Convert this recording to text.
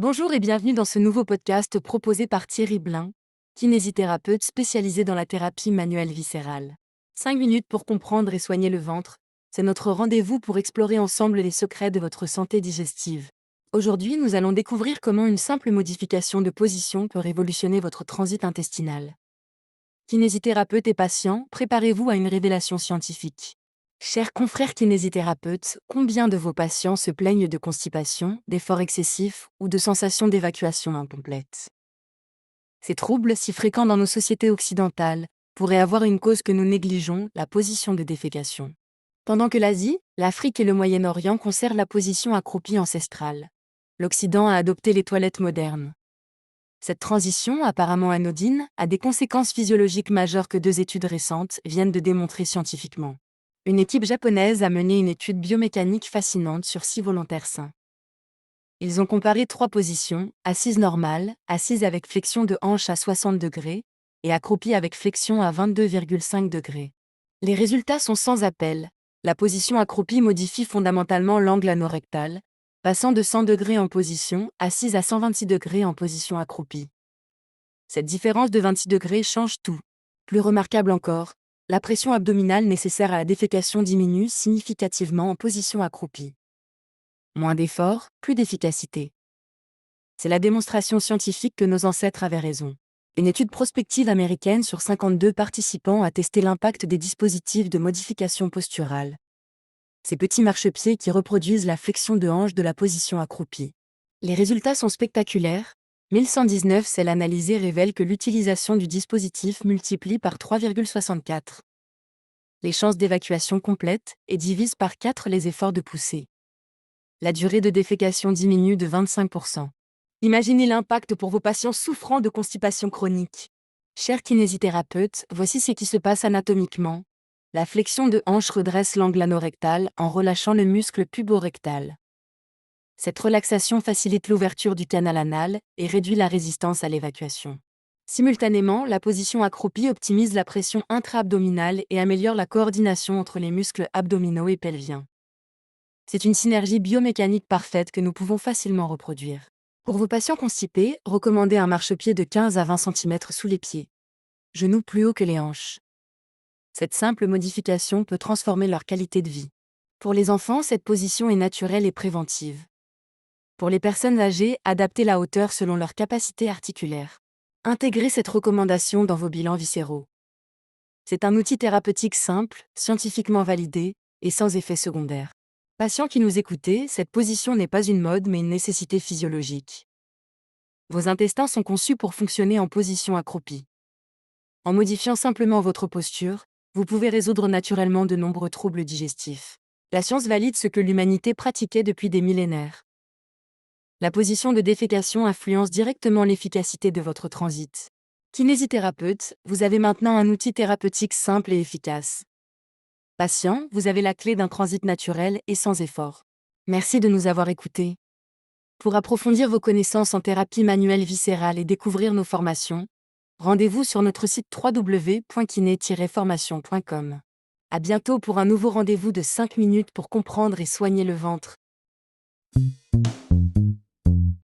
Bonjour et bienvenue dans ce nouveau podcast proposé par Thierry Blin, kinésithérapeute spécialisé dans la thérapie manuelle viscérale. 5 minutes pour comprendre et soigner le ventre, c'est notre rendez-vous pour explorer ensemble les secrets de votre santé digestive. Aujourd'hui, nous allons découvrir comment une simple modification de position peut révolutionner votre transit intestinal. Kinésithérapeute et patient, préparez-vous à une révélation scientifique. Chers confrères kinésithérapeutes, combien de vos patients se plaignent de constipation, d'efforts excessifs ou de sensations d'évacuation incomplète? Ces troubles, si fréquents dans nos sociétés occidentales, pourraient avoir une cause que nous négligeons, la position de défécation. Pendant que l'Asie, l'Afrique et le Moyen-Orient conservent la position accroupie ancestrale, l'Occident a adopté les toilettes modernes. Cette transition, apparemment anodine, a des conséquences physiologiques majeures que 2 études récentes viennent de démontrer scientifiquement. Une équipe japonaise a mené une étude biomécanique fascinante sur 6 volontaires sains. Ils ont comparé 3 positions, assise normale, assise avec flexion de hanche à 60 degrés, et accroupie avec flexion à 22,5 degrés. Les résultats sont sans appel. La position accroupie modifie fondamentalement l'angle anorectal, passant de 100 degrés en position assise à 126 degrés en position accroupie. Cette différence de 26 degrés change tout. Plus remarquable encore, la pression abdominale nécessaire à la défécation diminue significativement en position accroupie. Moins d'efforts, plus d'efficacité. C'est la démonstration scientifique que nos ancêtres avaient raison. Une étude prospective américaine sur 52 participants a testé l'impact des dispositifs de modification posturale. Ces petits marchepieds qui reproduisent la flexion de hanche de la position accroupie. Les résultats sont spectaculaires. 1119 celles analysées révèlent que l'utilisation du dispositif multiplie par 3,64 les chances d'évacuation complète et divise par 4 les efforts de poussée. La durée de défécation diminue de 25%. Imaginez l'impact pour vos patients souffrant de constipation chronique. Chers kinésithérapeutes, voici ce qui se passe anatomiquement. La flexion de hanche redresse l'angle anorectal en relâchant le muscle puborectal. Cette relaxation facilite l'ouverture du canal anal et réduit la résistance à l'évacuation. Simultanément, la position accroupie optimise la pression intra-abdominale et améliore la coordination entre les muscles abdominaux et pelviens. C'est une synergie biomécanique parfaite que nous pouvons facilement reproduire. Pour vos patients constipés, recommandez un marchepied de 15 à 20 cm sous les pieds. Genoux plus haut que les hanches. Cette simple modification peut transformer leur qualité de vie. Pour les enfants, cette position est naturelle et préventive. Pour les personnes âgées, adaptez la hauteur selon leur capacité articulaire. Intégrez cette recommandation dans vos bilans viscéraux. C'est un outil thérapeutique simple, scientifiquement validé et sans effet secondaire. Patients qui nous écoutez, cette position n'est pas une mode mais une nécessité physiologique. Vos intestins sont conçus pour fonctionner en position accroupie. En modifiant simplement votre posture, vous pouvez résoudre naturellement de nombreux troubles digestifs. La science valide ce que l'humanité pratiquait depuis des millénaires. La position de défécation influence directement l'efficacité de votre transit. Kinésithérapeute, vous avez maintenant un outil thérapeutique simple et efficace. Patient, vous avez la clé d'un transit naturel et sans effort. Merci de nous avoir écoutés. Pour approfondir vos connaissances en thérapie manuelle viscérale et découvrir nos formations, rendez-vous sur notre site www.kiné-formation.com. À bientôt pour un nouveau rendez-vous de 5 minutes pour comprendre et soigner le ventre.